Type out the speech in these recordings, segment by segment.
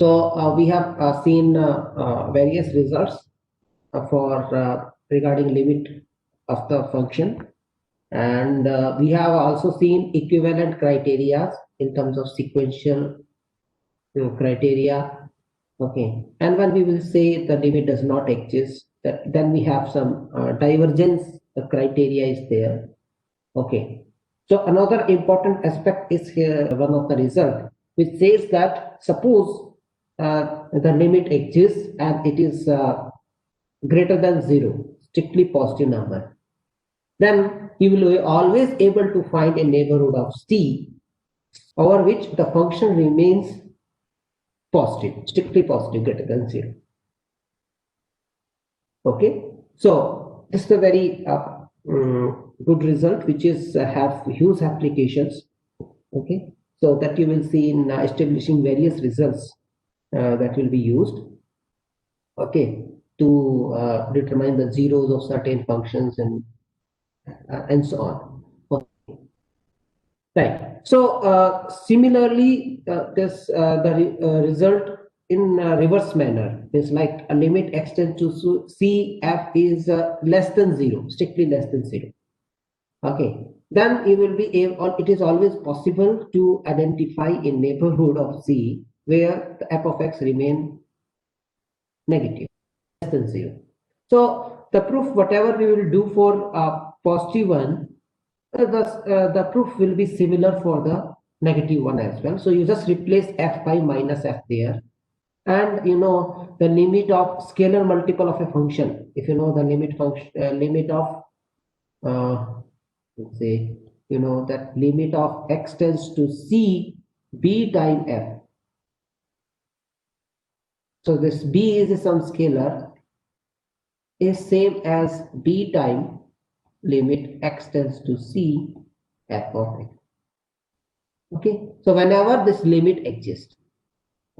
So we have seen various results for regarding limit of the function, and we have also seen equivalent criteria in terms of sequential criteria. Okay, and when we will say the limit does not exist, then we have some divergence criteria is there. Okay, so another important aspect is here one of the result which says that suppose the limit exists and it is greater than 0, strictly positive number, then you will be always able to find a neighborhood of C over which the function remains positive, strictly positive, greater than 0. Okay, so this is a very good result which is have huge applications. Okay, so that you will see in establishing various results that will be used, okay, to determine the zeros of certain functions and so on. Okay. Right. So similarly, this the result in reverse manner is like a limit extends to C f is less than 0, strictly less than 0. Okay, then you will be able, it is always possible to identify a neighborhood of C where the f of x remain negative, less than 0. So the proof, whatever we will do for positive one, the proof will be similar for the negative one as well. So you just replace f by minus f there, and you know the limit of scalar multiple of a function. If you know the limit function, limit of let's say, you know that limit of x tends to C b time f. So this b is some scalar is same as b time limit x tends to C f of x. Okay, so whenever this limit exists.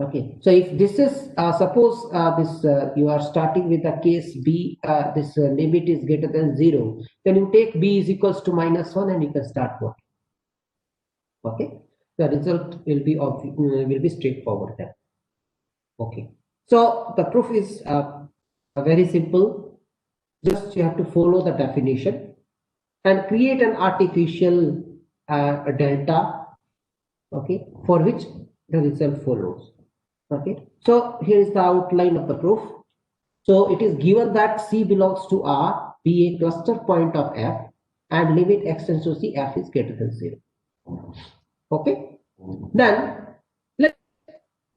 Okay, so if this is suppose this you are starting with the case b, this limit is greater than 0, then you take b is equals to minus 1 and you can start working. Okay, the result will be straightforward then. Okay, so the proof is very simple. Just you have to follow the definition and create an artificial delta, okay, for which the result follows. Okay, so here is the outline of the proof. So it is given that C belongs to R, be a cluster point of F, and limit x tends to C, F is greater than 0. Okay, then let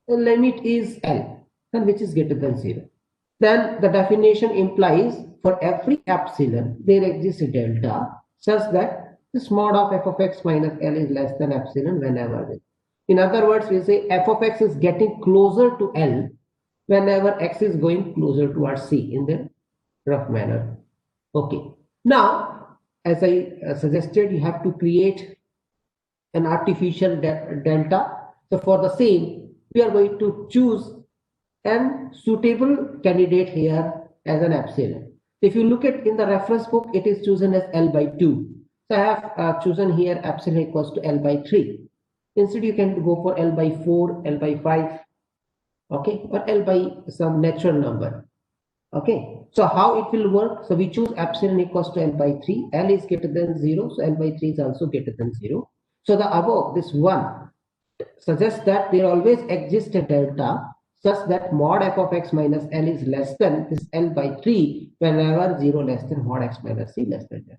the limit is L, and which is greater than 0. Then the definition implies for every epsilon there exists a delta such that this mod of f of x minus L is less than epsilon whenever it. In other words, we say f of x is getting closer to L whenever x is going closer towards C in the rough manner. Okay. Now, as I suggested, you have to create an artificial delta. So for the same, we are going to choose an suitable candidate here as an epsilon. If you look at in the reference book, it is chosen as L by 2. So I have chosen here epsilon equals to L by 3. Instead, you can go for L by 4, L by 5, okay, or L by some natural number. Okay, so how it will work? So we choose epsilon equals to L by 3. L is greater than 0, so L by 3 is also greater than 0. So the above, this 1, suggests that there always exists a delta such that mod f of x minus L is less than this L by 3 whenever 0 less than mod x minus C less than 10.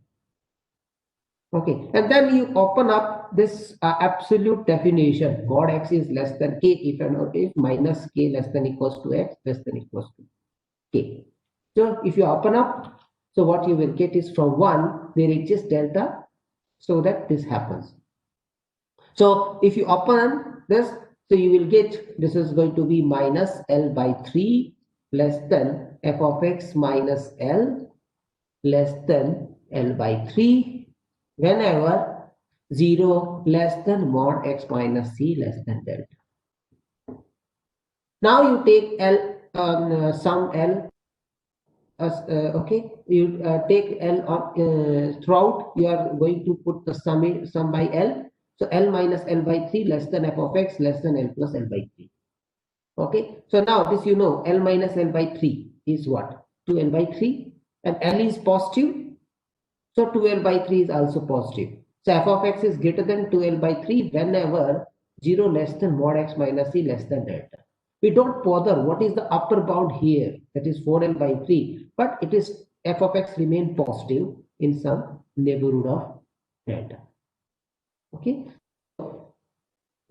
Okay, and then you open up this absolute definition. Mod x is less than k if and not if minus k less than equals to x less than equals to k. So if you open up, so what you will get is from 1 there exists delta so that this happens. So if you open this, so you will get this is going to be minus L by 3 less than f of x minus L less than L by 3 whenever 0 less than mod x minus C less than delta. Now you take L sum L as okay, you take L on throughout you are going to put the sum by L. So L minus L by 3 less than f of x less than L plus L by 3. Okay, so now this L minus L by 3 is what? 2L by 3, and L is positive, so 2L by 3 is also positive. So f of x is greater than 2L by 3 whenever 0 less than mod x minus c less than delta. We don't bother what is the upper bound here, that is 4L by 3, but it is f of x remain positive in some neighborhood of delta. Okay.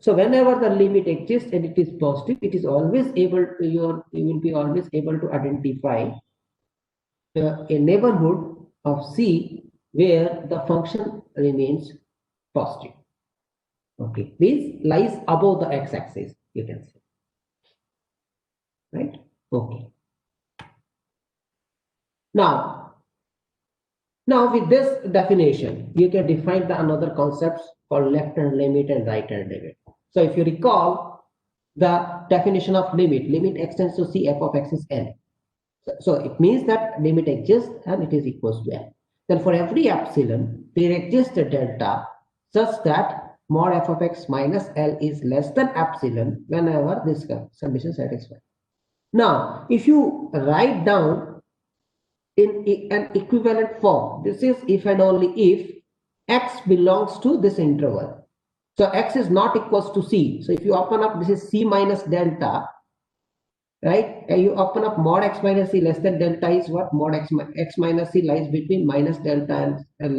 So whenever the limit exists and it is positive, it is always able to you will be always able to identify a neighborhood of C where the function remains positive. Okay, this lies above the x-axis, you can say, right? Okay. Now with this definition, you can define the another concepts called left-hand limit and right-hand limit. So if you recall the definition of limit extends to C f of x is L. So it means that limit exists and it is equals to L. Then for every epsilon, there exists a delta such that mod f of x minus L is less than epsilon whenever this condition is satisfied. Now, if you write down in an equivalent form, this is if and only if x belongs to this interval. So x is not equals to C. So if you open up, this is C minus delta, right? And you open up mod x minus c less than delta is what? Mod x minus c lies between minus delta and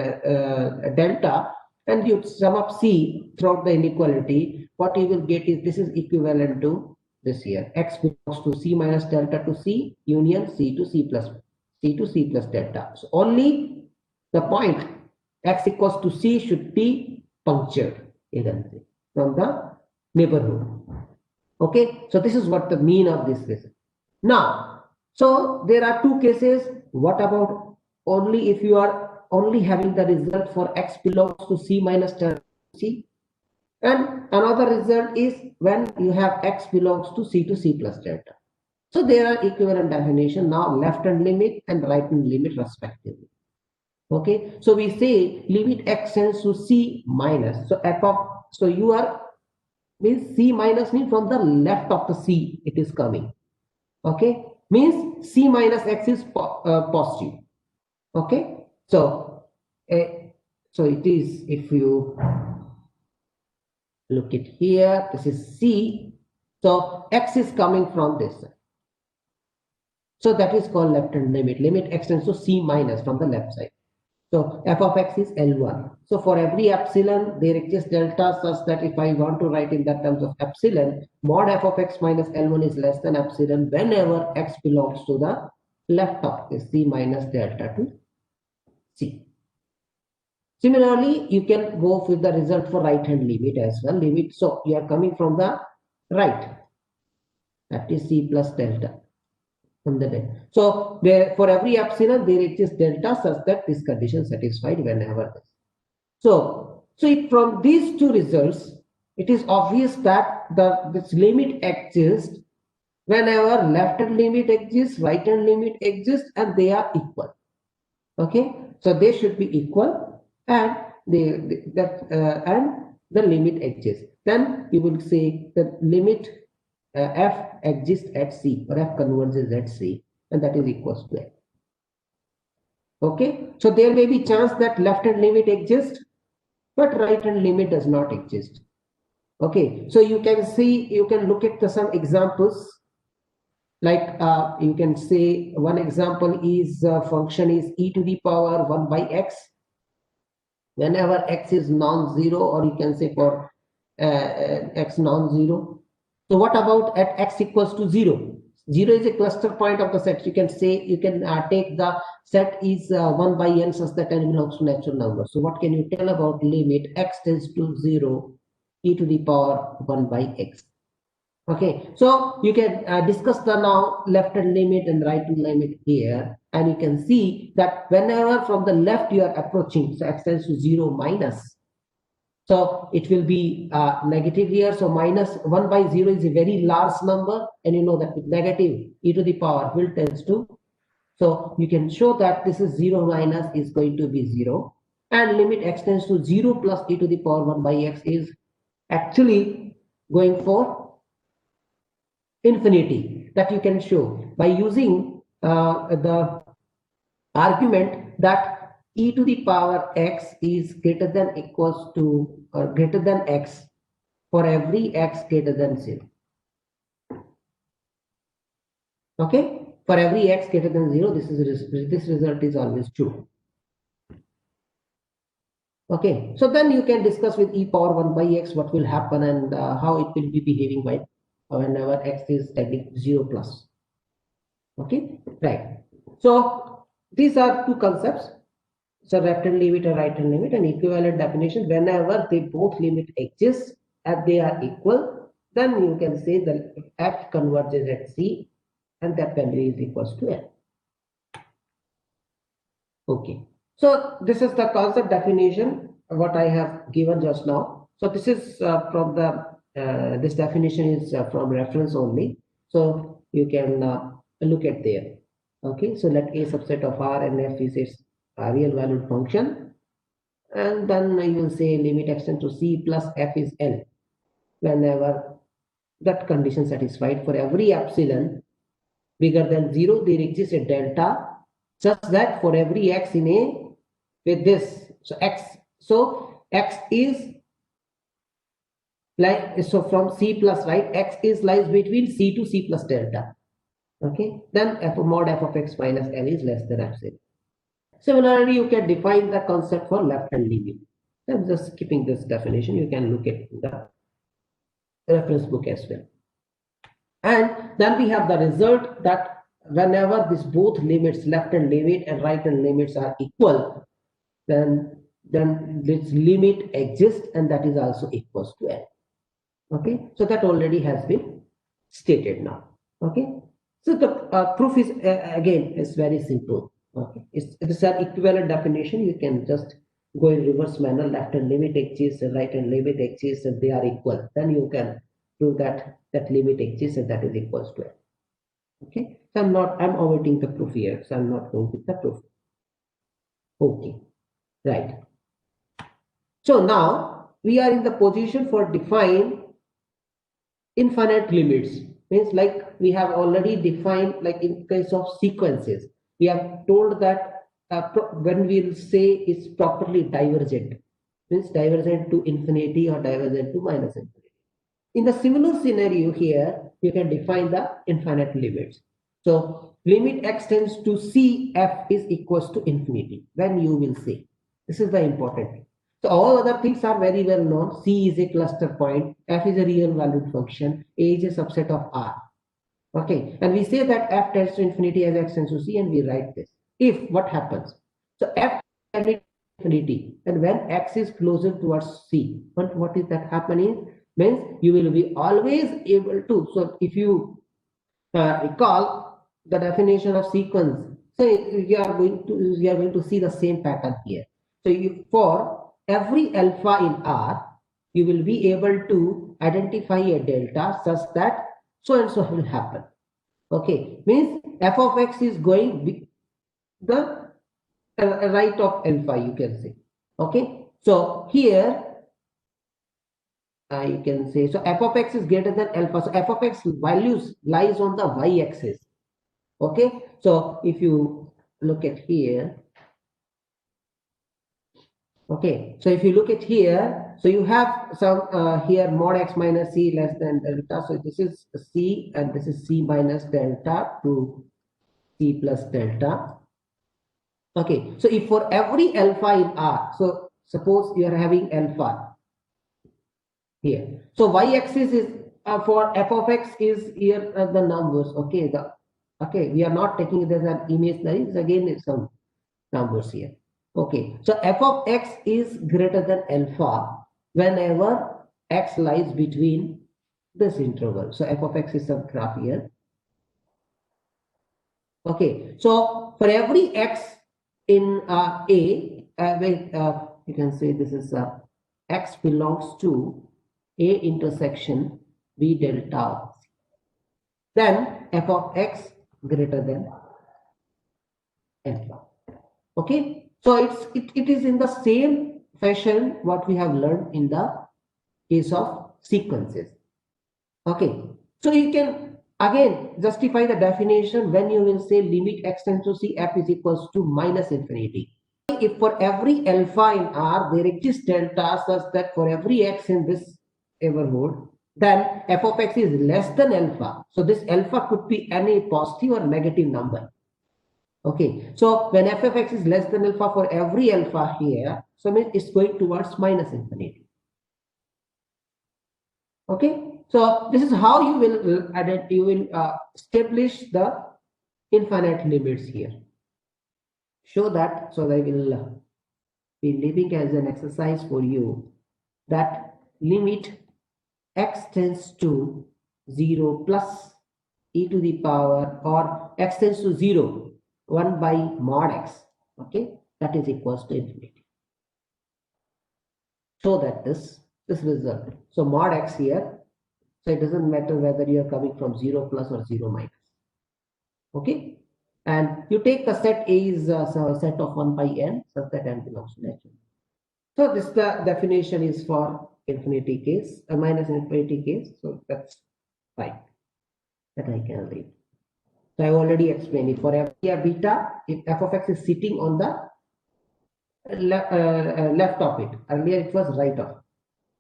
delta, and you sum up c throughout the inequality. What you will get is this is equivalent to this here. X belongs to c minus delta to c union c to c plus delta. So only the point x equals to c should be punctured, you can say, from the neighborhood. Okay, so this is what the mean of this is. Now, so there are two cases. What about only if you are only having the result for x belongs to c minus delta c, and another result is when you have x belongs to c plus delta. So there are equivalent definition now, left hand limit and right hand limit respectively. Okay, so we say limit x tends to c minus. So f of, so you are means c minus means from the left of the c it is coming. Okay, means c minus x is positive. Okay, so so it is, if you look at here, this is c, so x is coming from this side, so that is called left hand limit. Limit x tends to c minus from the left side. So f of x is L1. So for every epsilon, there exists delta such that if I want to write in that terms of epsilon, mod f of x minus L1 is less than epsilon whenever x belongs to the left of this c minus delta to c. Similarly, you can go with the result for right hand limit as well. Limit, so you are coming from the right, that is c plus delta. From the delta. So where for every epsilon there exists delta such that this condition satisfied whenever this. So if from these two results, it is obvious that this limit exists whenever left hand limit exists, right hand limit exists, and they are equal. Okay, so they should be equal, and and the limit exists. Then you will say the limit f exists at c, or f converges at c, and that is equals to f. Okay, so there may be chance that left hand limit exists, but right hand limit does not exist. Okay, so you can see, you can look at some examples, like you can say one example is function is e to the power 1 by x whenever x is non-zero, or you can say for x non-zero. So what about at x equals to 0? 0 is a cluster point of the set. You can say, you can take the set is 1 by n such that n belongs to natural number. So what can you tell about limit x tends to 0 e to the power 1 by x? Okay, so you can discuss the now left hand limit and right hand limit here, and you can see that whenever from the left you are approaching, so x tends to 0 minus, so it will be negative here. So minus 1 by 0 is a very large number, and you know that with negative e to the power will tends to, so you can show that this is 0 minus is going to be 0, and limit x tends to 0 plus e to the power 1 by x is actually going for infinity that you can show by using the argument that e to the power x is greater than equals to or greater than x for every x greater than 0. Okay, for every x greater than 0, this result is always true. Okay, so then you can discuss with e power 1 by x what will happen and how it will be behaving by whenever x is taking 0 plus. Okay, right. So these are two concepts. So left hand limit and right hand limit, and equivalent definition. Whenever they both limit exist and they are equal, then you can say that f converges at c and that value is equals to n. Okay. So this is the concept definition what I have given just now. So this is from the this definition is from reference only. So you can look at there. Okay. So let a subset of R and f is its real valued function, and then you will say limit extend to C plus f is L. Whenever that condition satisfied, for every epsilon bigger than 0, there exists a delta such that for every x in A with this, so x is like, so from C plus, right, x is lies between C to C plus delta. Okay, then f mod f of x minus L is less than epsilon. Similarly, you can define the concept for left hand limit. I'm just skipping this definition. You can look at the reference book as well. And then we have the result that whenever these both limits, left hand limit and right hand limits, are equal, then this limit exists and that is also equals to L. Okay, so that already has been stated now. Okay, so the proof is again is very simple. Okay, it's an equivalent definition. You can just go in reverse manner. Left hand limit exists and right hand limit exists and they are equal. Then you can prove that that limit exists and that is equals to L. Okay, so I'm omitting the proof here, so I'm not going with the proof. Okay, right. So now we are in the position for define infinite limits. Means like we have already defined, like in case of sequences, we have told that when we'll say it's properly divergent, means divergent to infinity or divergent to minus infinity. In the similar scenario here, you can define the infinite limits. So limit x tends to c f is equals to infinity. When you will say, this is the important thing. So all other things are very well known. C is a cluster point, f is a real valued function, a is a subset of R. Okay, and we say that f tends to infinity as x tends to c, and we write this. If what happens? So f tends to infinity, and when x is closer towards c, what is that happening? Means you will be always able to. So if you recall the definition of sequence, so you are going to see the same pattern here. So for every alpha in R, you will be able to identify a delta such that so and so will happen. Okay, means f of x is going the right of alpha, you can say. Okay, so here you can say, so f of x is greater than alpha. So f of x values lies on the y-axis. Okay, so if you look at here, okay, so if you look at here, so you have some here mod x minus c less than delta. So this is c and this is c minus delta to c plus delta. Okay, so if for every alpha in R, so suppose you are having alpha here. So y-axis is for f of x is here the numbers. Okay, okay, we are not taking it as an imaginary. Again, it's some numbers here. Okay, so f of x is greater than alpha whenever x lies between this interval. So f of x is some graph here. Okay, so for every x in A, you can say this is x belongs to A intersection B delta, then f of x greater than alpha. Okay, so it is in the same fashion what we have learned in the case of sequences. Okay, so you can Again, justify the definition when you will say limit x tends to c f is equals to minus infinity. If for every alpha in R there exists delta such that for every x in this neighborhood, then f of x is less than alpha. So this alpha could be any positive or negative number. Okay, so when f of x is less than alpha for every alpha here, so means it's going towards minus infinity. Okay, so this is how you will establish the infinite limits here. Show that. So I will be leaving as an exercise for you that limit x tends to 0 plus e to the power, or x tends to 0 1 by mod x, okay, that is equals to infinity. So that this result, so mod x here, so it doesn't matter whether you are coming from 0 plus or 0 minus, okay, and you take the set A is a set of 1 by n such that n belongs to natural. So this the definition is for infinity case, a minus infinity case, so that's fine, that I can read. So I already explained it. For every beta, if f of x is sitting on the left of it, earlier it was right of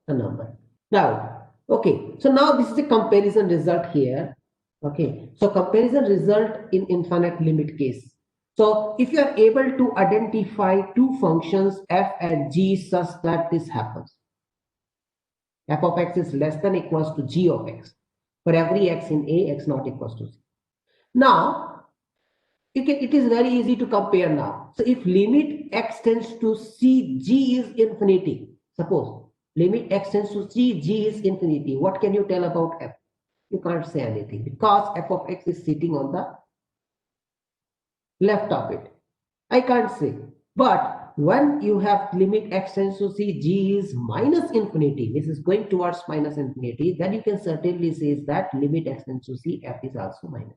the number. Now, okay, so now this is a comparison result here. Okay, so comparison result in infinite limit case. So if you are able to identify two functions f and g such that this happens, f of x is less than equals to g of x for every x in A, x not equals to c. Now, it is very easy to compare now. So if limit x tends to c, g is infinity, suppose limit x tends to c, g is infinity, what can you tell about f? You can't say anything because f of x is sitting on the left of it. I can't say. But when you have limit x tends to c, g is minus infinity, this is going towards minus infinity, then you can certainly say that limit x tends to c, f is also minus.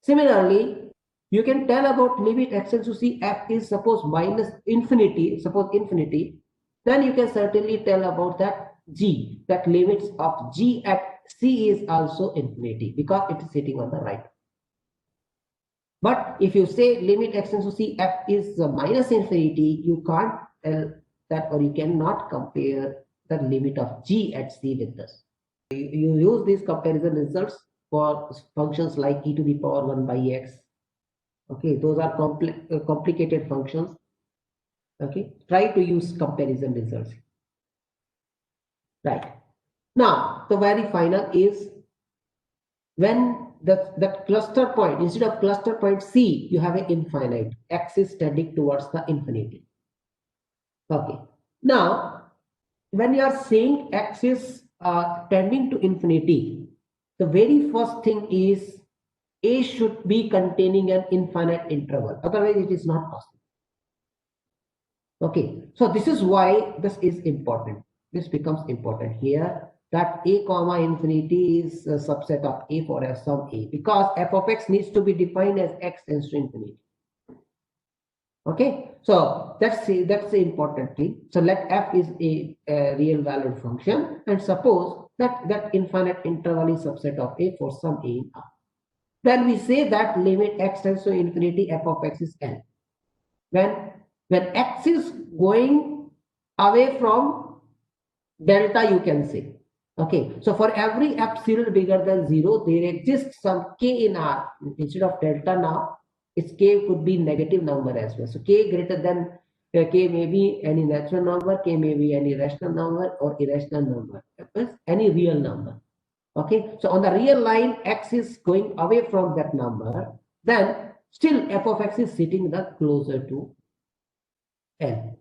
Similarly, you can tell about limit x tends to c, f is suppose minus infinity, suppose infinity, then you can certainly tell about that g, that limits of g at c is also infinity because it is sitting on the right. But if you say limit x tends to c, f is minus infinity, you can't tell that, or you cannot compare the limit of g at c with this. You use these comparison results for functions like e to the power 1 by x. Okay, those are complicated functions. Okay, try to use comparison results. Right. Now, the very final is when that cluster point, instead of cluster point C, you have an infinite. X is tending towards the infinity. Okay. Now, when you are saying X is tending to infinity, the very first thing is A should be containing an infinite interval. Otherwise, it is not possible. Okay. So this is why this is important. This becomes important here, that a comma infinity is a subset of a for a sum a, because f of x needs to be defined as x tends to infinity. Okay, so that's the important thing. So let f is a real valued function, and suppose that infinite interval is subset of a for some a in R. Then we say that limit x tends to infinity, f of x is n. When x is going away from delta, you can say. Okay, so for every epsilon bigger than 0, there exists some k in R. Instead of delta now, its k could be negative number as well. So k greater than k may be any natural number, k may be any rational number or irrational number, any real number. Okay, so on the real line, x is going away from that number, then still f of x is sitting the closer to n.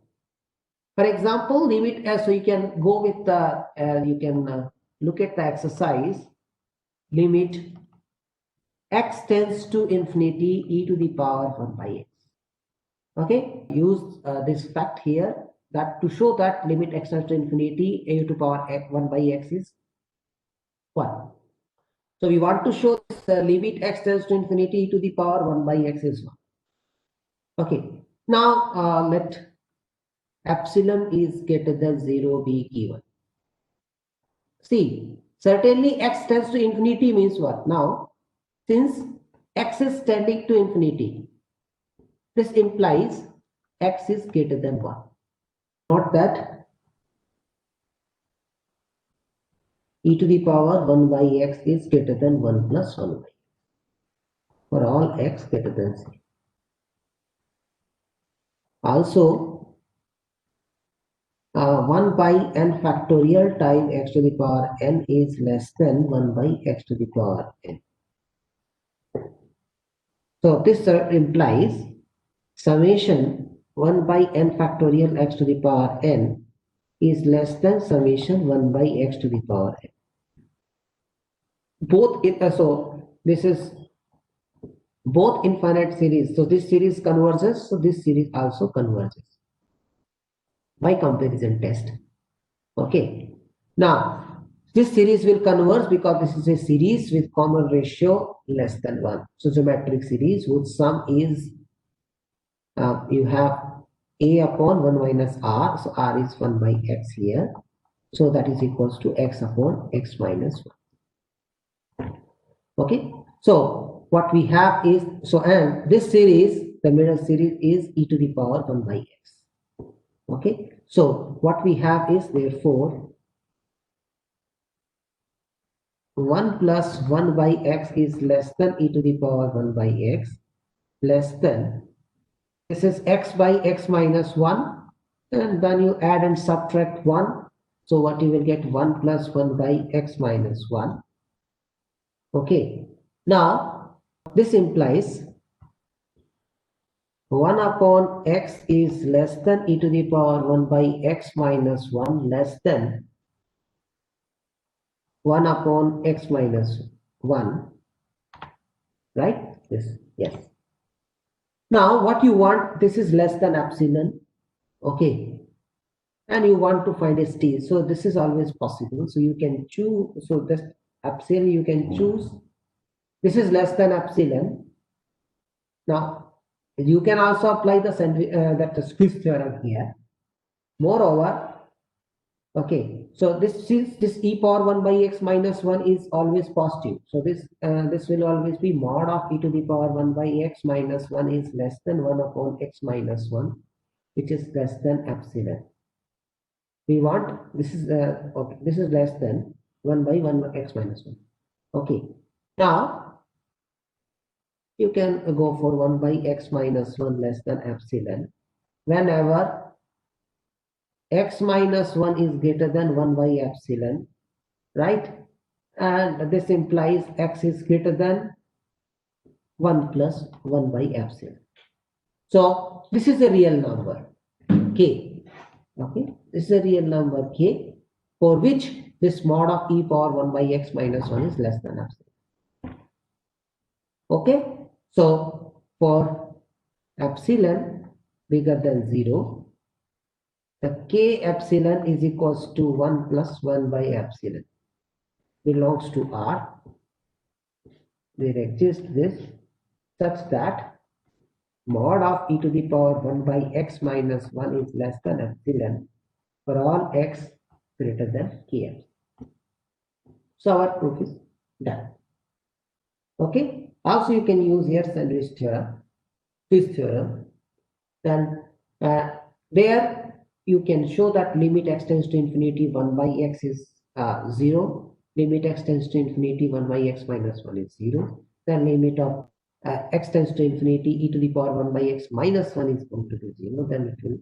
For example, limit so you can go with the you can look at the exercise. Limit x tends to infinity e to the power 1 by x. Okay, use this fact here, that to show that limit x tends to infinity a to the power 1 by x is 1. So we want to show this limit x tends to infinity e to the power 1 by x is 1. Okay, now let epsilon is greater than 0 be given. See, Certainly x tends to infinity means what? Now, since x is tending to infinity, this implies x is greater than 1. Not that e to the power 1 by x is greater than 1 plus 1 by for all x greater than 0. Also, 1 by n factorial times x to the power n is less than 1 by x to the power n. So this implies summation 1 by n factorial x to the power n is less than summation 1 by x to the power n. So this is both infinite series. So this series converges. So this series also converges by comparison test. Okay. Now this series will converge because this is a series with common ratio less than 1. So geometric series whose sum is you have a upon 1 minus r. So r is 1 by x here. So that is equals to x upon x minus 1. Okay. So what we have is, so and this series, the middle series is e to the power 1 by x. Okay. So what we have is therefore 1 plus 1 by x is less than e to the power 1 by x less than, this is x by x minus 1, and then you add and subtract 1. So what you will get 1 plus 1 by x minus 1. Okay. Now this implies 1 upon x is less than e to the power 1 by x minus 1 less than 1 upon x minus 1. Right? Yes. Now what you want, this is less than epsilon. Okay. And you want to find a state. So this is always possible. So you can choose. So this epsilon you can choose. This is less than epsilon. Now you can also apply the Squeeze theorem here. Moreover, okay, so this e power 1 by x minus 1 is always positive. So this will always be mod of e to the power 1 by x minus 1 is less than 1 upon x minus 1, which is less than epsilon. We want this is okay, this is less than 1 by 1 x minus 1. Okay, now you can go for 1 by x minus 1 less than epsilon whenever x minus 1 is greater than 1 by epsilon, right? And this implies x is greater than 1 plus 1 by epsilon. So this is a real number k. Okay, this is a real number k for which this mod of e power 1 by x minus 1 is less than epsilon. Okay, so for epsilon bigger than 0, the k epsilon is equals to 1 plus 1 by epsilon belongs to R. There exists this such that mod of e to the power 1 by x minus 1 is less than epsilon for all x greater than kf. So our proof is done. Okay. Also you can use here Sandwich theorem, this theorem. Then there you can show that limit x tends to infinity 1 by x is 0. Limit x tends to infinity 1 by x minus 1 is 0. Then limit of x tends to infinity e to the power 1 by x minus 1 is going to be 0. Then it will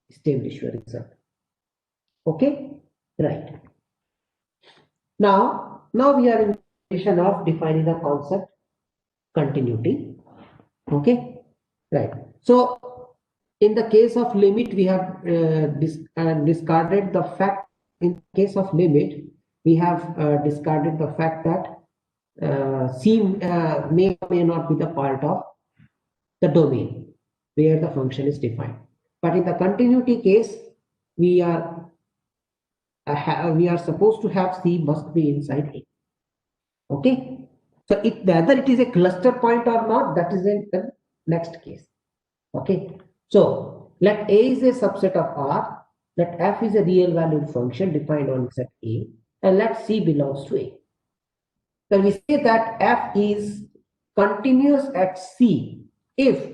establish your result. Okay, right. Now we are in the position of defining the concept continuity. Okay, right. So in the case of limit, we have discarded the fact. In case of limit, we have discarded the fact that C may or may not be the part of the domain where the function is defined. But in the continuity case, we are supposed to have C must be inside A. Okay. So whether it is a cluster point or not, that is in the next case. Okay. So let A is a subset of R. Let f is a real valued function defined on set A. and let C belongs to A. Then we say that f is continuous at C if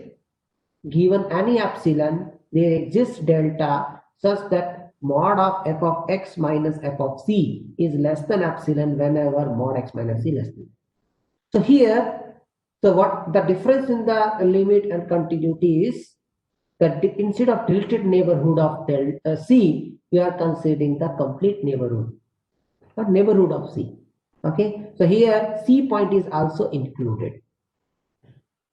given any epsilon, there exists delta such that mod of f of x minus f of c is less than epsilon whenever mod x minus c less than. So here, so what the difference in the limit and continuity is that instead of tilted neighborhood of delta c, we are considering the complete neighborhood or neighborhood of c. Okay, so here c point is also included.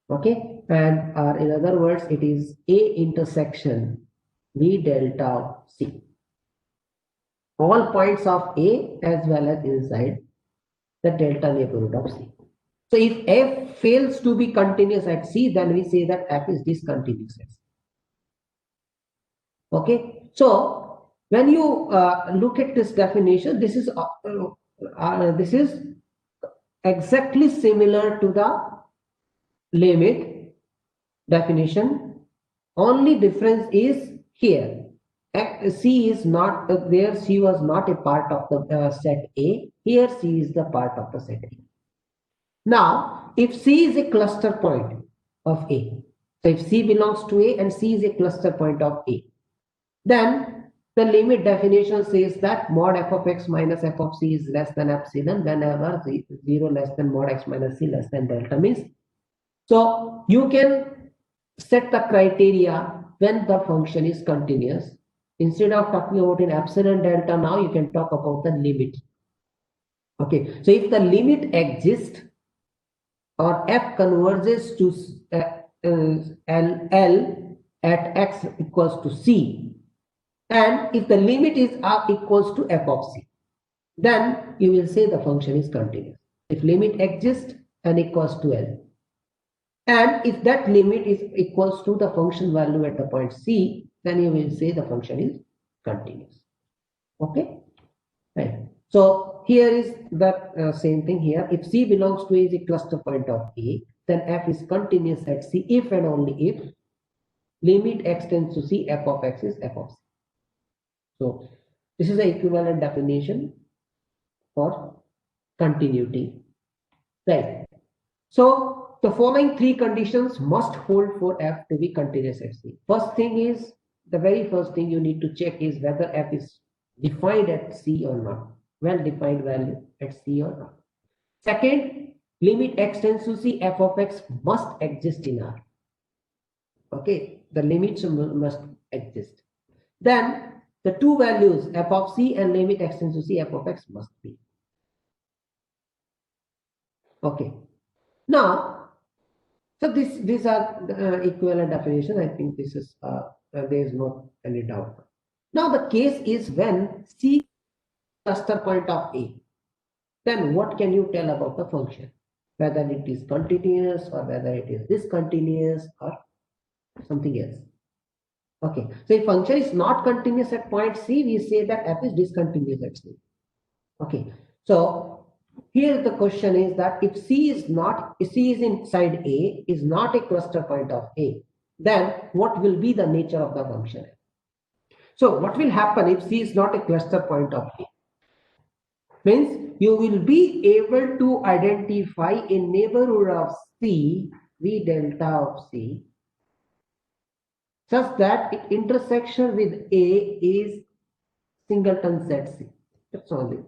Okay, and in other words, it is A intersection V delta of C. All points of A as well as inside the delta neighborhood of C. So if f fails to be continuous at C, then we say that f is discontinuous at C. Okay, so when you look at this definition, this is exactly similar to the limit definition. Only difference is here C is not there. C was not a part of the set A. Here C is the part of the set A. Now if C is a cluster point of A, so if C belongs to A and C is a cluster point of A, then the limit definition says that mod f of x minus f of c is less than epsilon whenever 0 less than mod x minus c less than delta means. So you can set the criteria when the function is continuous. Instead of talking about an epsilon delta, now you can talk about the limit. Okay, so if the limit exists or f converges to L at x equals to c, and if the limit is equals to f of c, then you will say the function is continuous. If limit exists and equals to L, and if that limit is equals to the function value at the point C, then you will say the function is continuous. Okay, right. So here is the same thing here. If C belongs to A is a cluster point of A, then f is continuous at C if and only if limit x tends to C, f of x is f of C. So this is the equivalent definition for continuity, right? So the following three conditions must hold for f to be continuous at C. First thing is, the very first thing you need to check is whether f is defined at C or not, well defined value at C or not. Second, limit x tends to C, f of x must exist in R. Okay, the limits must exist. Then the two values f of c and limit x tends to c, f of x must be. Okay. Now, so these are equivalent definition. I think this is there is no any doubt. Now the case is when C cluster point of A, then what can you tell about the function? Whether it is continuous or whether it is discontinuous or something else. Okay, so if function is not continuous at point C, we say that f is discontinuous at C. Okay, so here the question is that if C is inside A, is not a cluster point of A, then what will be the nature of the function? So what will happen if C is not a cluster point of A? Means you will be able to identify a neighborhood of C, V delta of C, such that its intersection with A is singleton set C. That's only.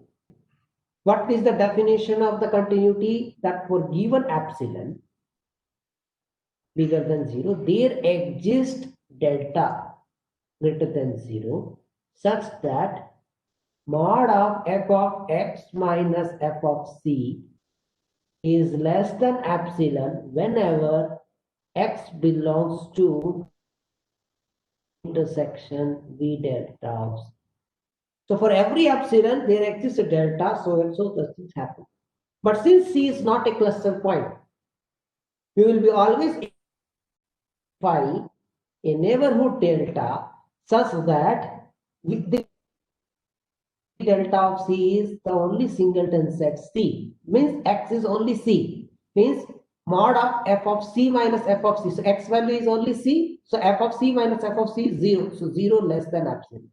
What is the definition of the continuity? That for given epsilon bigger than 0, there exists delta greater than 0 such that mod of f of x minus f of c is less than epsilon whenever x belongs to intersection V delta of c. So for every epsilon, there exists a delta, so and so such things happen. But since C is not a cluster point, you will be always identify a neighborhood delta such that the delta of C is the only singleton set C. Means X is only C. Means mod of f of C minus f of C. So X value is only C. So f of C minus f of C is 0. So 0 less than epsilon.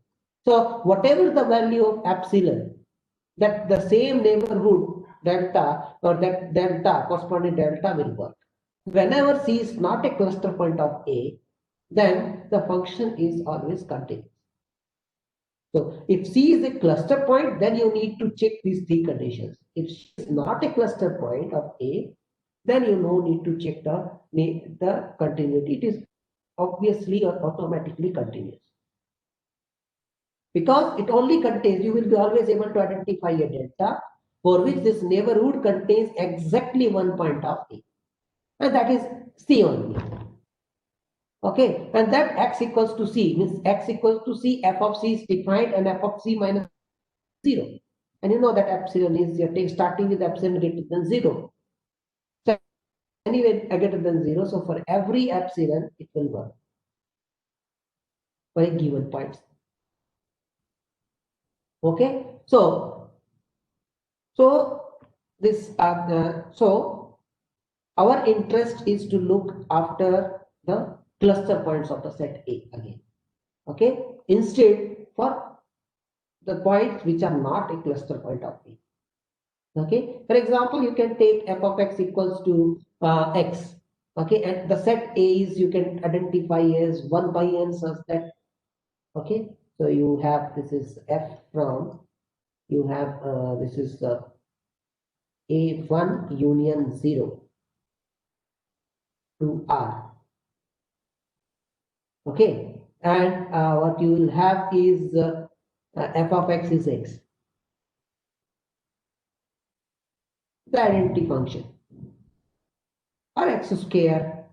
So whatever the value of epsilon that the same neighborhood delta or that delta, corresponding delta will work. Whenever C is not a cluster point of A, then the function is always continuous. So if C is a cluster point, then you need to check these three conditions. If C is not a cluster point of A, then you no need to check the continuity. It is obviously or automatically continuous. Because it only contains, you will be always able to identify a delta for which this neighborhood contains exactly one point of A. And that is C only. Okay, and that x equals to C means x equals to C, f of C is defined and f of C minus 0. And you know that epsilon is starting with epsilon greater than 0. So anyway, greater than 0. So for every epsilon, it will work for a given point. Okay, so this so our interest is to look after the cluster points of the set A again. Okay, instead for the points which are not a cluster point of A. Okay, for example, you can take f of x equals to x. Okay, and the set A is you can identify as 1 by n such that. Okay, so you have this is f from you have this is A1 union 0 to R. Okay, and what you will have is f of x is x. The identity function or x square,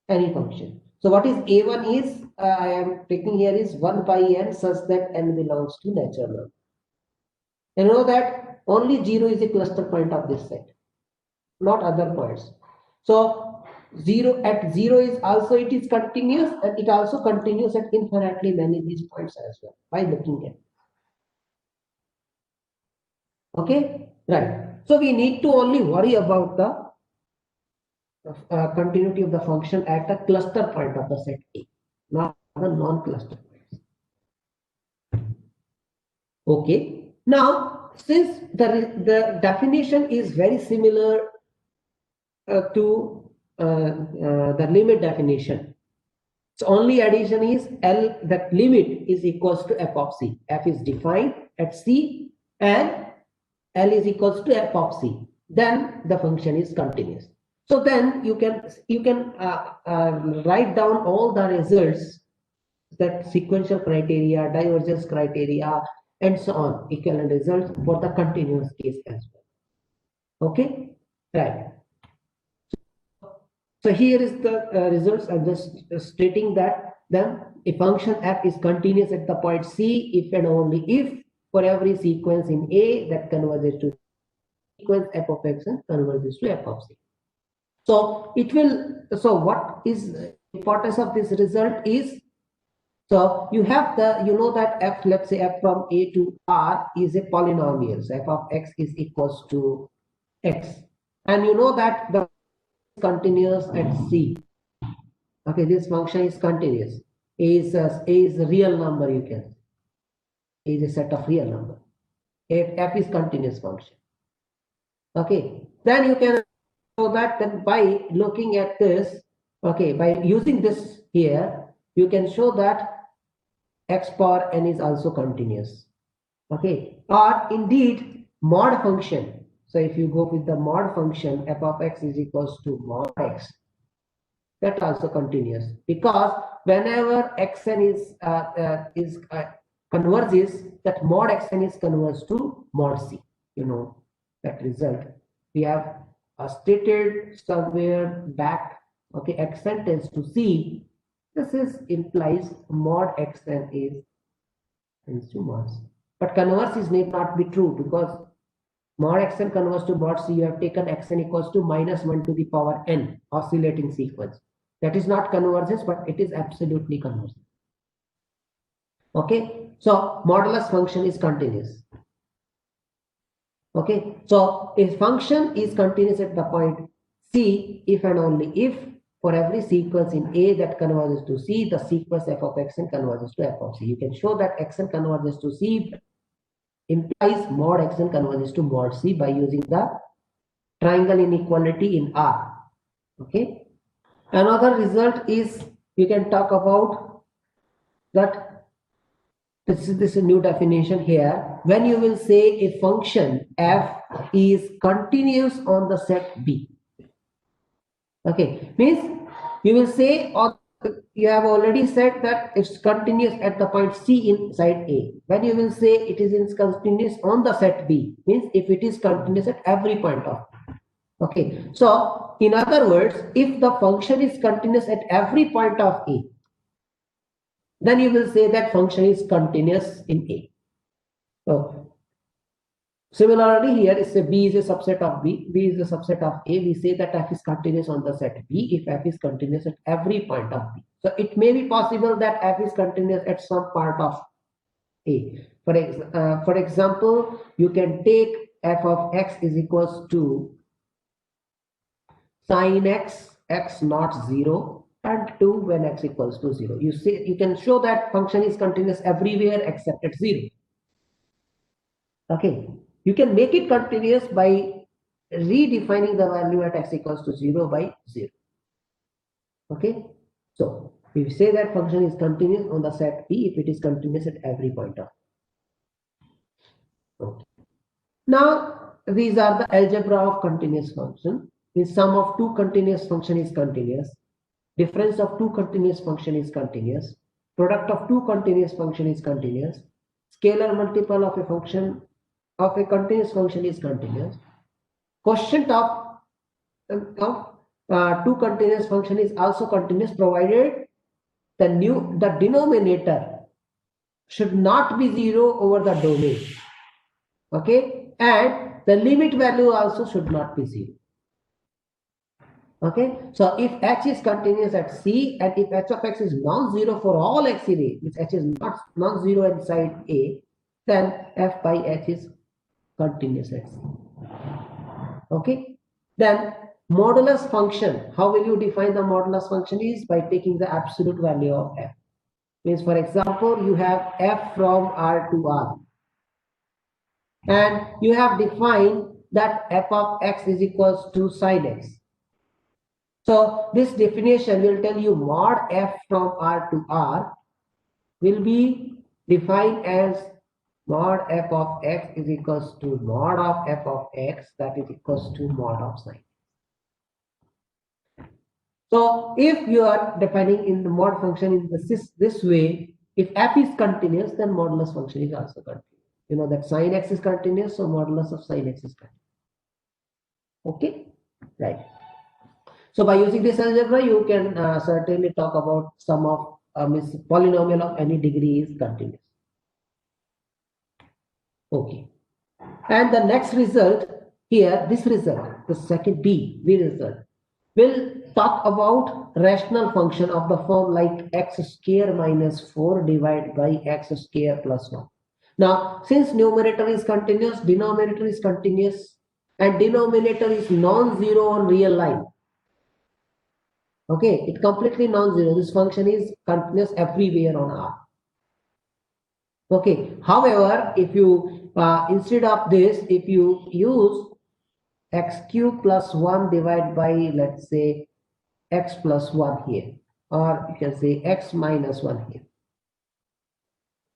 any function. So what is A1 is, I am taking here is 1 by n such that n belongs to natural number. You know that only 0 is a cluster point of this set, not other points. So 0 at 0 is also it is continuous and it also continues at infinitely many these points as well by looking at. Okay, right. So we need to only worry about the continuity of the function at the cluster point of the set A, not the non-cluster points. Okay. Now, since the definition is very similar to the limit definition, so only addition is L, that limit is equals to f of C. F is defined at C and L is equals to f of C. Then the function is continuous. So then you can write down all the results, that sequential criteria, divergence criteria, and so on, equivalent results for the continuous case as well. Okay, right. So here is the results. I'm just stating that then a function f is continuous at the point C if and only if for every sequence in A that converges to sequence f of x and converges to f of C. So it will. So what is the importance of this result is, so you have the, you know that f, let's say f from A to R is a polynomial. So f of x is equals to x, and you know that the continuous at C. Okay, this function is continuous. A is a real number. You can. A is a set of real number. F is continuous function. Okay, then you can show that then by looking at this. Okay, by using this here, you can show that x power n is also continuous. Okay, or indeed mod function. So if you go with the mod function, f of x is equals to mod x, that also continuous, because whenever xn is converges, that mod xn is converges to mod c. You know that result we have stated somewhere back. Okay, xn tends to c. This is implies mod xn is tends to mod c. But converse is need not be true, because mod xn converts to mod c, you have taken xn equals to minus 1 to the power n oscillating sequence. That is not convergence, but it is absolutely convergence. Okay, so modulus function is continuous. Okay, so a function is continuous at the point C if and only if for every sequence in A that converges to C, the sequence f of xn converges to f of c. You can show that xn converges to C implies mod xn converges to mod c by using the triangle inequality in R. Okay. Another result is you can talk about that this is a new definition here. When you will say a function f is continuous on the set B. Okay, means you will say, or you have already said that it's continuous at the point C inside A. When you will say it is continuous on the set B, means if it is continuous at every point of. Okay, so in other words, if the function is continuous at every point of A, then you will say that function is continuous in A. So similarly, here is a B is a subset of B. B is a subset of A. We say that f is continuous on the set B if f is continuous at every point of B. So it may be possible that f is continuous at some part of A. For example, you can take f of x is equals to sin x, x not 0, and 2 when x equals to 0. You can show that function is continuous everywhere except at 0. Okay. You can make it continuous by redefining the value at x equals to 0 by 0. Okay. So we say that function is continuous on the set P if it is continuous at every point of. Okay. Now these are the algebra of continuous function. The sum of two continuous function is continuous. Difference of two continuous function is continuous. Product of two continuous function is continuous. Scalar multiple of a function of a continuous function is continuous. Quotient of two continuous function is also continuous provided the denominator should not be 0 over the domain. Okay, and the limit value also should not be 0. Okay, so if h is continuous at C and if h of x is non-zero for all x in A, which h is not non-zero inside A, then f by h is continuous at C. Okay, then modulus function. How will you define the modulus function? Is by taking the absolute value of f. Means, for example, you have f from R to R, and you have defined that f of x is equals to sin x. So this definition will tell you mod f from R to R will be defined as mod f of x is equals to mod of f of x, that is equals to mod of sin. So if you are defining in the mod function in this way, if f is continuous, then modulus function is also continuous. You know that sin x is continuous, so modulus of sin x is continuous. Okay, right. So by using this algebra, you can certainly talk about sum of polynomial of any degree is continuous. Okay. And the next result here, this result, the second B result, will talk about rational function of the form like x square minus 4 divided by x square plus 1. Now, since numerator is continuous, denominator is continuous, and denominator is non-zero on real line. Okay, it's completely non-zero. This function is continuous everywhere on R. Okay, however, if you instead of this, if you use x cube plus 1 divided by, let's say, x plus 1 here, or you can say x minus 1 here.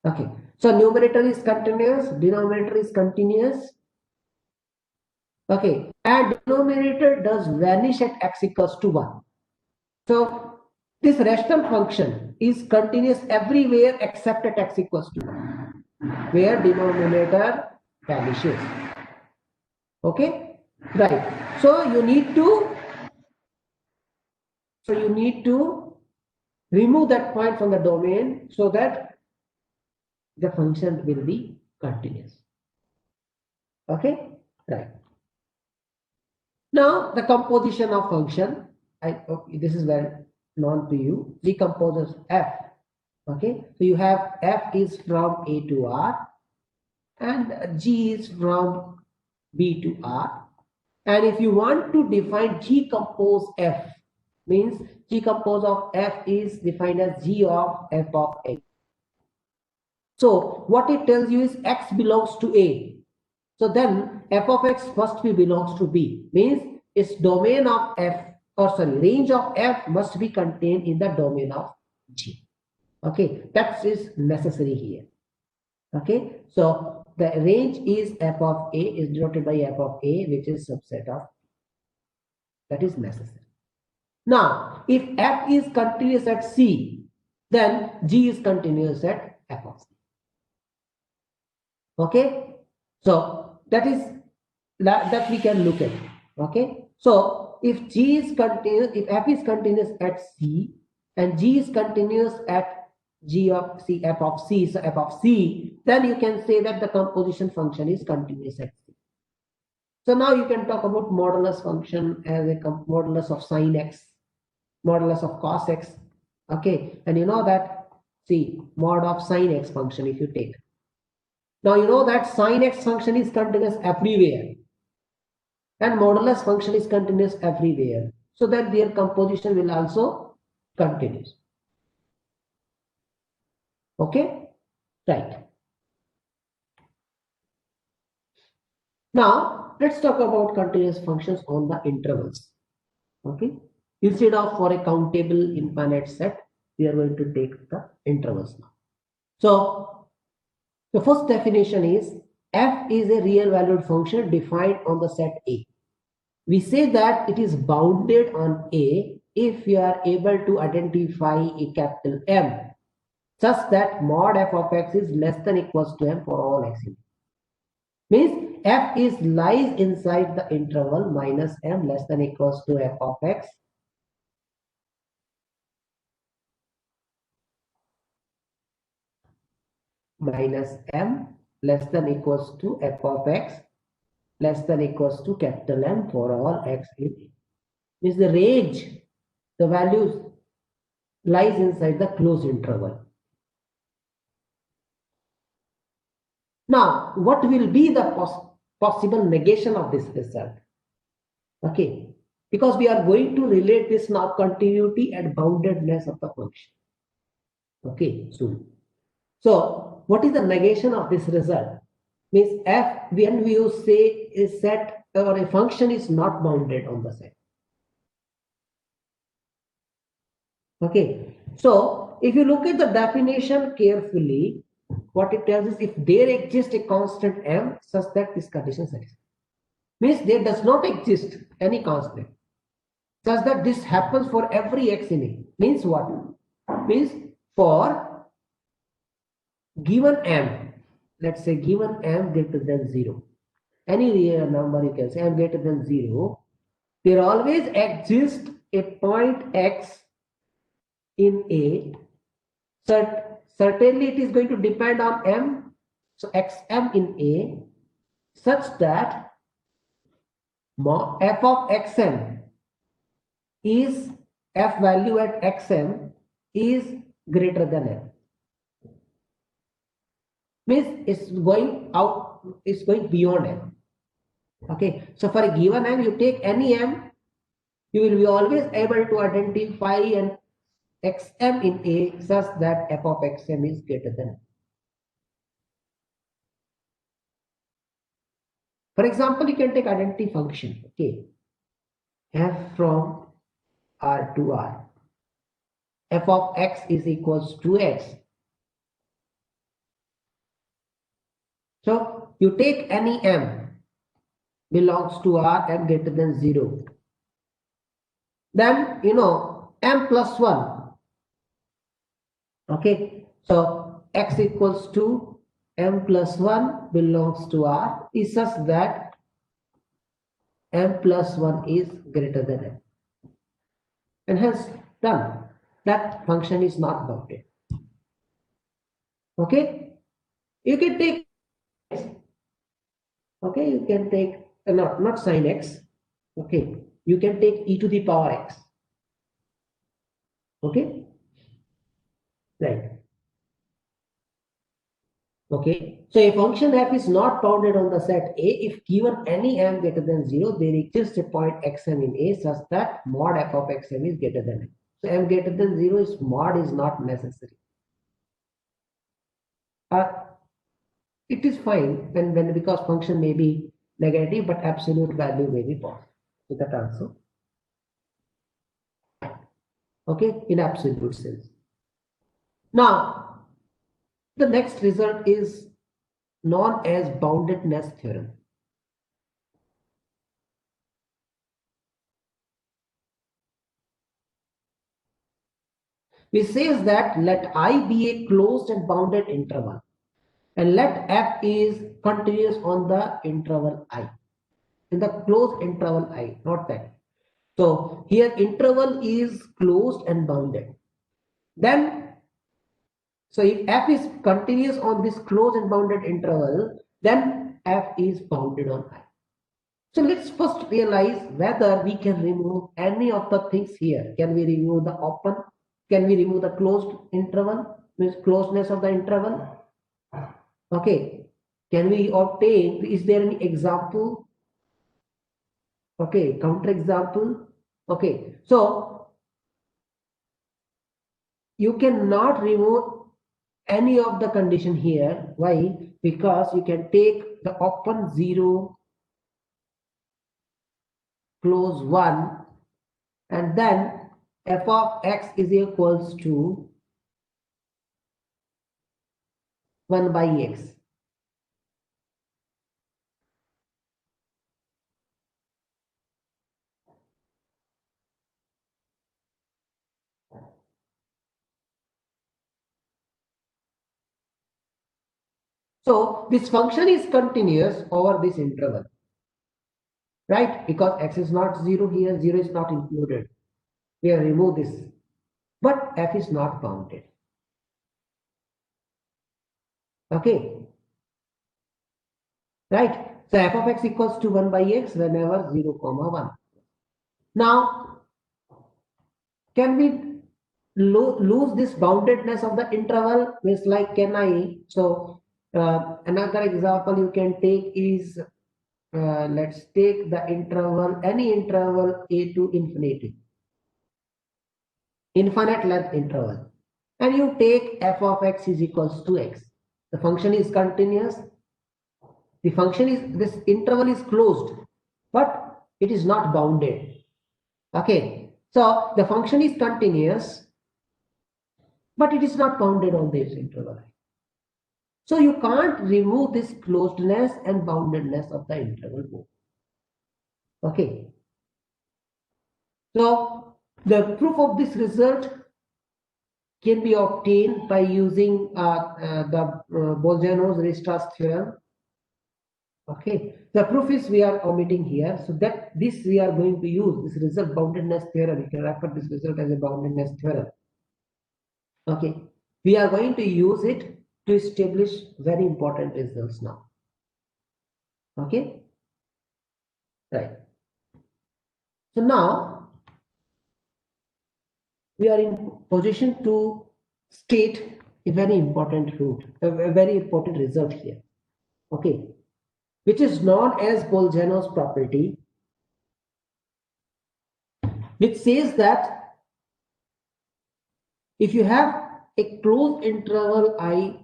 Okay, so numerator is continuous, denominator is continuous. Okay, and denominator does vanish at x equals to 1. So this rational function is continuous everywhere except at x equals to 1, where denominator vanishes. Okay, right. So you need to remove that point from the domain so that the function will be continuous. Okay, right. Now the composition of function. This is well known to you. Decomposes f. Okay, so you have f is from A to R, and g is from B to R. And if you want to define g compose f, means g compose of f is defined as g of f of x. So what it tells you is x belongs to A. So then f of x must be belongs to B. Means its domain of f, or sorry, range of f must be contained in the domain of G. Okay, that is necessary here. Okay, so the range is f of A is denoted by f of A, which is subset of, that is necessary. Now, if f is continuous at C, then G is continuous at f of C. Okay, so that is that we can look at. Okay, so if G is continuous, if f is continuous at C and G is continuous at G of C, f of C, so f of C, then you can say that the composition function is continuous at C. So now you can talk about modulus function as a modulus of sine x, modulus of cos x. Okay, and you know that, see, mod of sine x function if you take. Now you know that sine x function is continuous everywhere and modulus function is continuous everywhere. So that their composition will also continuous. Okay, right. Now let's talk about continuous functions on the intervals. Okay, instead of for a countable infinite set, we are going to take the intervals now. So the first definition is f is a real valued function defined on the set A. We say that it is bounded on A if we are able to identify a capital M such that mod f of x is less than equals to m for all x in A. Means f is lies inside the interval minus m less than equals to f of x minus m less than equals to f of x less than equals to capital M for all x in A. Means the range, the values lies inside the closed interval. Now, what will be the possible negation of this result? Okay, because we are going to relate this now continuity and boundedness of the function. Okay, soon. So, what is the negation of this result? Means f, when we say a set or a function is not bounded on the set. Okay, so if you look at the definition carefully, what it tells is if there exists a constant m such that this condition satisfies. Means there does not exist any constant such that this happens for every x in A. Means what? Means for given m, let's say given m greater than 0, any real number you can say m greater than 0, there always exists a point x in A. Certainly it is going to depend on m, so xm in A such that f of xm is f value at xm is greater than m. Means it's going out, it's going beyond m. Okay, so for a given m, you take any m, you will be always able to identify an xm in A such that f of xm is greater than m. For example, you can take identity function, okay, f from R to R. F of x is equals to x. So you take any m belongs to R, m greater than 0. Then you know m plus 1. Okay, so x equals to m plus 1 belongs to R is such that m plus 1 is greater than m. And hence done. That function is not bounded. Okay, you can take, okay, you can take not sine x. Okay, you can take e to the power x. Okay, right. Okay, so a function f is not bounded on the set A if given any m greater than 0, there exists a point xm in A such that mod f of xm is greater than m. So m greater than 0 is mod is not necessary. it is fine when because function may be negative but absolute value may be positive. So that also okay in absolute sense. Now the next result is known as boundedness theorem. Which says that let I be a closed and bounded interval and let f is continuous on the interval I. In the closed interval I, not that. So here interval is closed and bounded. Then, so if f is continuous on this closed and bounded interval, then f is bounded on I. So let's first realize whether we can remove any of the things here. Can we remove the open? Can we remove the closed interval? Means closeness of the interval? Okay. Can we obtain, is there any example? Okay, counter example. Okay, so you cannot remove any of the condition here. Why? Because you can take the open 0, close 1, and then f of x is equals to 1 by x. So this function is continuous over this interval, right? Because x is not 0 here, 0 is not included. We have removed this, but f is not bounded. Okay, right? So f of x equals to 1 by x whenever 0 comma 1. Now, can we lose this boundedness of the interval? Means like can I? So another example you can take is let's take the interval, any interval a to infinity, infinite length interval, and you take f of x is equals to x. The function is continuous. The function is, this interval is closed, but it is not bounded. Okay, so the function is continuous, but it is not bounded on this interval. So you can't remove this closedness and boundedness of the interval both. Okay. So the proof of this result can be obtained by using the Bolzano's Weierstrass theorem. Okay. The proof is we are omitting here. So that this we are going to use, this result boundedness theorem. You can refer this result as a boundedness theorem. Okay. We are going to use it to establish very important results now. Okay. Right. So now we are in position to state a very important root, a very important result here. Okay. Which is known as Bolzano's property, which says that if you have a closed interval I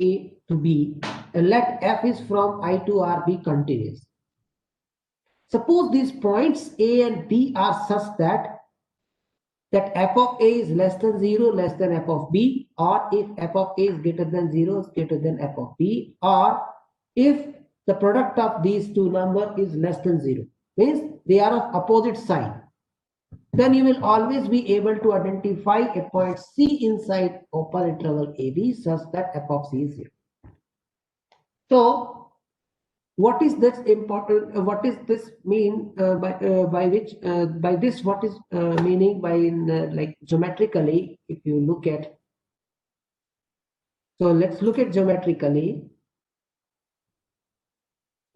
a to b and let f is from I to R be continuous. Suppose these points A and B are such that f of A is less than 0, less than f of B, or if f of A is greater than 0, is greater than f of B, or if the product of these two numbers is less than 0, means they are of opposite sign, then you will always be able to identify a point C inside open interval AB such that f of C is 0. So what is this important? What is this mean by which by this? What is meaning by like geometrically? If you look at, so let's look at geometrically.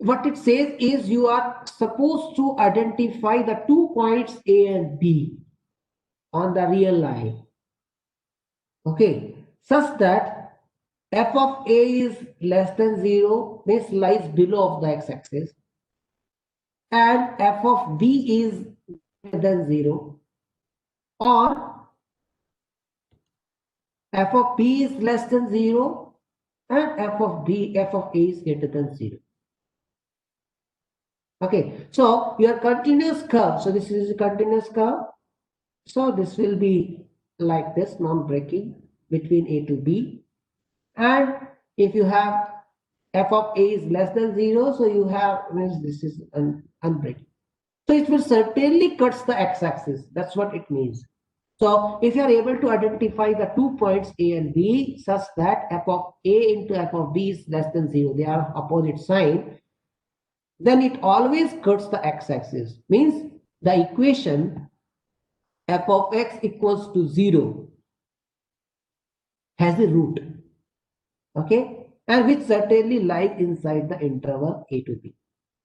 What it says is you are supposed to identify the 2 points A and B on the real line. Okay, such that f of A is less than 0, this lies below of the x-axis, and f of B is greater than 0, or f of B is less than 0 and f of a is greater than 0. Okay, so your continuous curve, so this is a continuous curve. So this will be like this, non-breaking between A to B. And if you have f of A is less than 0, so you have, means this is unbreaking. So it will certainly cuts the x-axis. That's what it means. So if you are able to identify the 2 points A and B such that f of A into f of B is less than 0, they are opposite sign, then it always cuts the x-axis. Means the equation f of x equals to 0 has a root. Okay, and which certainly lies inside the interval A to B.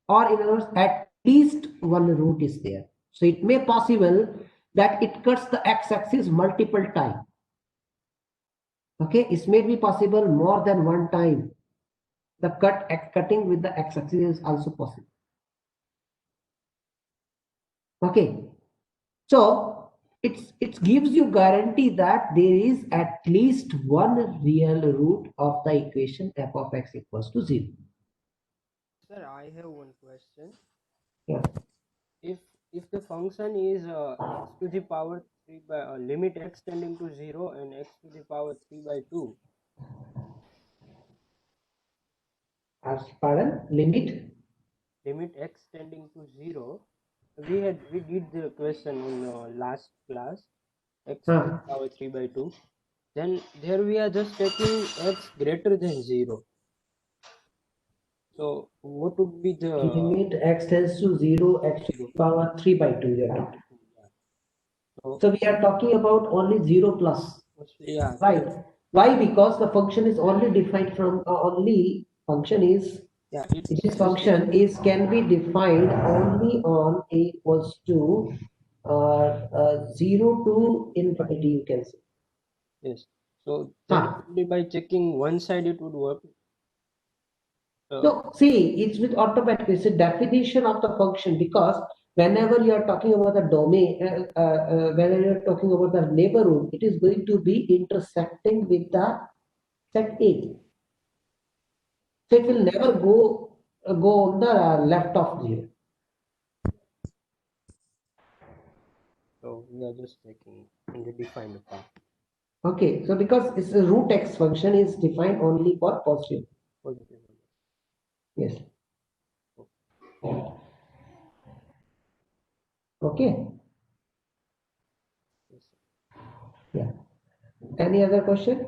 Or in other words, at least one root is there. So it may possible that it cuts the x-axis multiple times. Okay, it may be possible more than one time. The cutting with the x-axis is also possible. Okay, so it gives you guarantee that there is at least one real root of the equation f of x equals to 0. Sir, I have one question. Yeah. If the function is x to the power 3 by limit x tending to 0 and x to the power 3 by 2, Pardon? limit x tending to 0, we did the question in last class, x to the Huh. power 3 by 2. Then there we are just taking x greater than 0. So what would be the Limit x tends to 0, x to 0? the power 3 by 2. You are. Yeah. So So we are talking about only 0 plus, yeah, right? Why? Because the function is only defined from only function is yeah, this it's function is can be defined only on a equals to 0 to infinity. You can say. yes. So then Huh. only by checking one side it would work. Uh, No, see, it's with automatic. It's a definition of the function because whenever you are talking about the domain, whenever you are talking about the neighborhood, it is going to be intersecting with the set A. So it will never go on the left of zero. so we are just checking in the defined part. Okay, so because it's a root x function is defined only for positive. Positive number. Yes. Okay. Okay. Yes, sir. Yeah. Any other question?